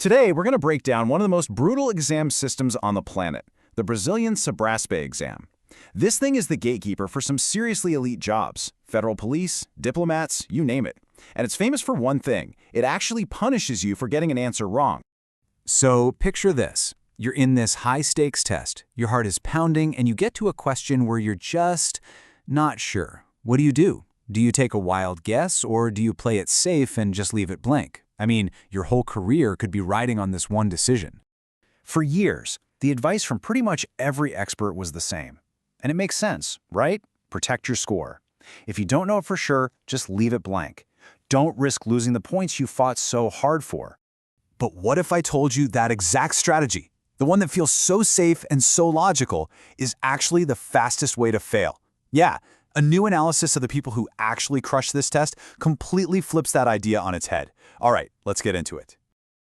Today, we're going to break down one of the most brutal exam systems on the planet, the Brazilian Cewbrasp exam. This thing is the gatekeeper for some seriously elite jobs, federal police, diplomats, you name it. And it's famous for one thing: it actually punishes you for getting an answer wrong. So picture this. You're in this high-stakes test. Your heart is pounding, and you get to a question where you're just not sure. What do? Do you take a wild guess, or do you play it safe and just leave it blank? I mean, your whole career could be riding on this one decision. For years, the advice from pretty much every expert was the same. And it makes sense, right? Protect your score. If you don't know it for sure, just leave it blank. Don't risk losing the points you fought so hard for. But what if I told you that exact strategy, the one that feels so safe and so logical, is actually the fastest way to fail? Yeah, a new analysis of the people who actually crush this test completely flips that idea on its head. All right, let's get into it.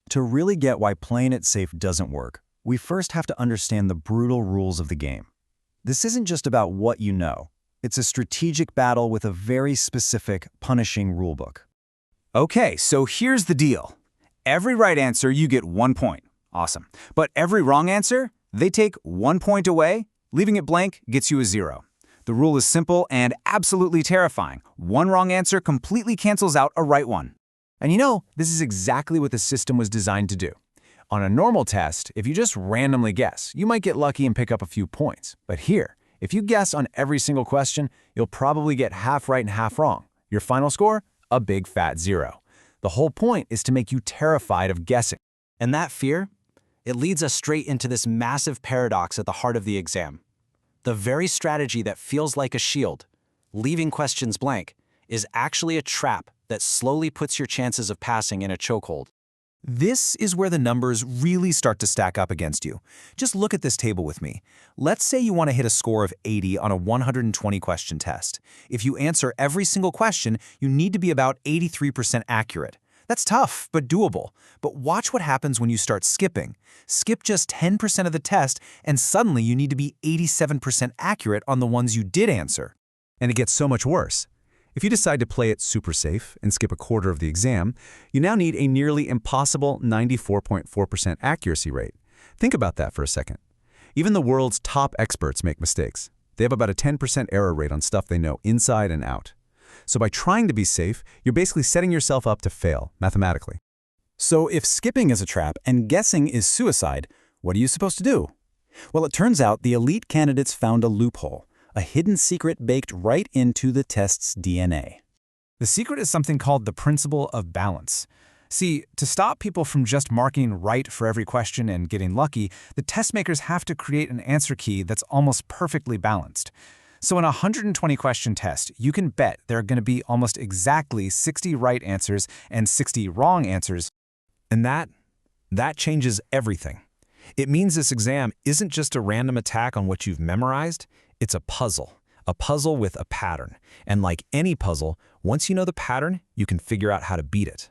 To really get why playing it safe doesn't work, we first have to understand the brutal rules of the game. This isn't just about what you know. It's a strategic battle with a very specific, punishing rulebook. Okay, so here's the deal. Every right answer, you get 1 point. Awesome. But every wrong answer, they take 1 point away. Leaving it blank gets you a 0. The rule is simple and absolutely terrifying. One wrong answer completely cancels out a right one. And you know, this is exactly what the system was designed to do. On a normal test, if you just randomly guess, you might get lucky and pick up a few points. But here, if you guess on every single question, you'll probably get half right and half wrong. Your final score? A big fat 0. The whole point is to make you terrified of guessing. And that fear, it leads us straight into this massive paradox at the heart of the exam. The very strategy that feels like a shield, leaving questions blank, is actually a trap that slowly puts your chances of passing in a chokehold. This is where the numbers really start to stack up against you. Just look at this table with me. Let's say you want to hit a score of 80 on a 120-question test. If you answer every single question, you need to be about 83% accurate. That's tough, but doable. But watch what happens when you start skipping. Skip just 10% of the test, and suddenly you need to be 87% accurate on the ones you did answer. And it gets so much worse. If you decide to play it super safe and skip a quarter of the exam, you now need a nearly impossible 94.4% accuracy rate. Think about that for a second. Even the world's top experts make mistakes. They have about a 10% error rate on stuff they know inside and out. So by trying to be safe, you're basically setting yourself up to fail mathematically. So if skipping is a trap and guessing is suicide, what are you supposed to do? Well, it turns out the elite candidates found a loophole, a hidden secret baked right into the test's DNA. The secret is something called the principle of balance. See, to stop people from just marking right for every question and getting lucky, the test makers have to create an answer key that's almost perfectly balanced. So in a 120-question test, you can bet there are going to be almost exactly 60 right answers and 60 wrong answers. And that changes everything. It means this exam isn't just a random attack on what you've memorized, it's a puzzle with a pattern. And like any puzzle, once you know the pattern, you can figure out how to beat it.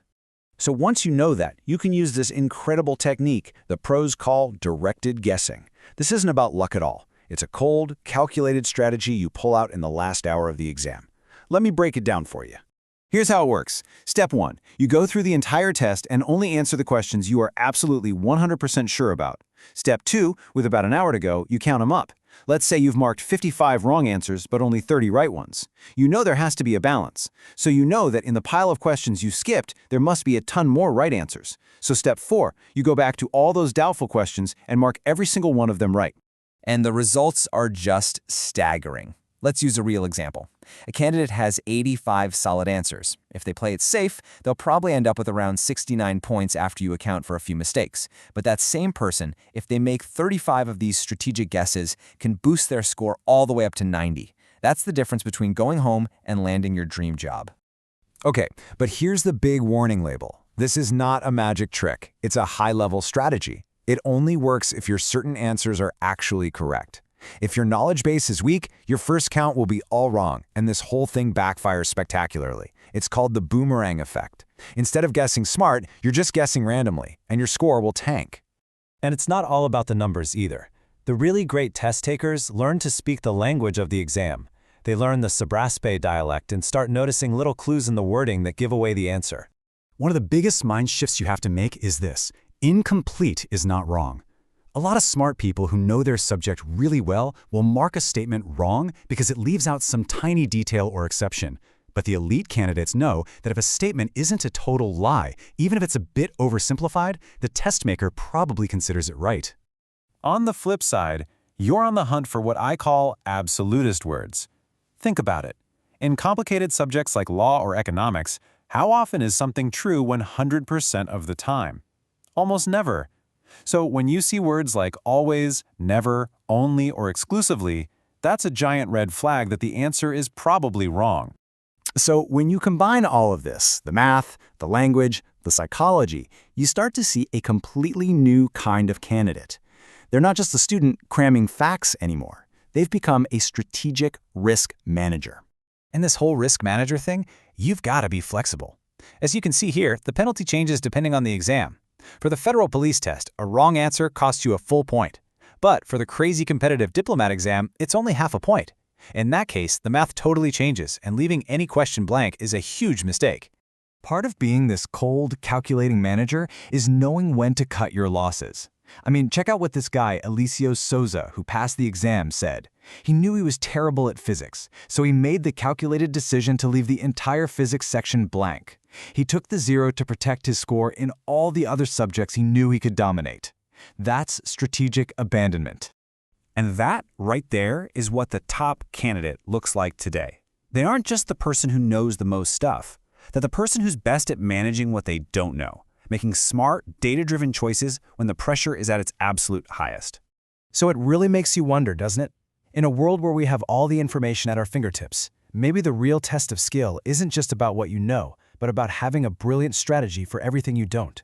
So once you know that, you can use this incredible technique the pros call directed guessing. This isn't about luck at all. It's a cold, calculated strategy you pull out in the last hour of the exam. Let me break it down for you. Here's how it works. Step 1. You go through the entire test and only answer the questions you are absolutely 100% sure about. Step 2. With about an hour to go, you count them up. Let's say you've marked 55 wrong answers but only 30 right ones. You know there has to be a balance. So you know that in the pile of questions you skipped, there must be a ton more right answers. So step 4. You go back to all those doubtful questions and mark every single one of them right. And the results are just staggering. Let's use a real example. A candidate has 85 solid answers. If they play it safe, they'll probably end up with around 69 points after you account for a few mistakes. But that same person, if they make 35 of these strategic guesses, can boost their score all the way up to 90. That's the difference between going home and landing your dream job. Okay, but here's the big warning label. This is not a magic trick. It's a high-level strategy. It only works if your certain answers are actually correct. If your knowledge base is weak, your first count will be all wrong, and this whole thing backfires spectacularly. It's called the boomerang effect. Instead of guessing smart, you're just guessing randomly, and your score will tank. And it's not all about the numbers either. The really great test takers learn to speak the language of the exam. They learn the Cewbrasp dialect and start noticing little clues in the wording that give away the answer. One of the biggest mind shifts you have to make is this. Incomplete is not wrong. A lot of smart people who know their subject really well will mark a statement wrong because it leaves out some tiny detail or exception. But the elite candidates know that if a statement isn't a total lie, even if it's a bit oversimplified, the test maker probably considers it right. On the flip side, you're on the hunt for what I call absolutist words. Think about it. In complicated subjects like law or economics, how often is something true 100% of the time? Almost never. So when you see words like always, never, only, or exclusively, that's a giant red flag that the answer is probably wrong. So when you combine all of this, the math, the language, the psychology, you start to see a completely new kind of candidate. They're not just a student cramming facts anymore. They've become a strategic risk manager. And this whole risk manager thing, you've got to be flexible. As you can see here, the penalty changes depending on the exam. For the federal police test, a wrong answer costs you a full point. But for the crazy competitive diplomat exam, it's only half a point. In that case, the math totally changes, and leaving any question blank is a huge mistake. Part of being this cold, calculating manager is knowing when to cut your losses. I mean, check out what this guy, Alicio Souza, who passed the exam, said. He knew he was terrible at physics, so he made the calculated decision to leave the entire physics section blank. He took the 0 to protect his score in all the other subjects he knew he could dominate. That's strategic abandonment. And that, right there, is what the top candidate looks like today. They aren't just the person who knows the most stuff. They're the person who's best at managing what they don't know, making smart, data-driven choices when the pressure is at its absolute highest. So it really makes you wonder, doesn't it? In a world where we have all the information at our fingertips, maybe the real test of skill isn't just about what you know, but about having a brilliant strategy for everything you don't.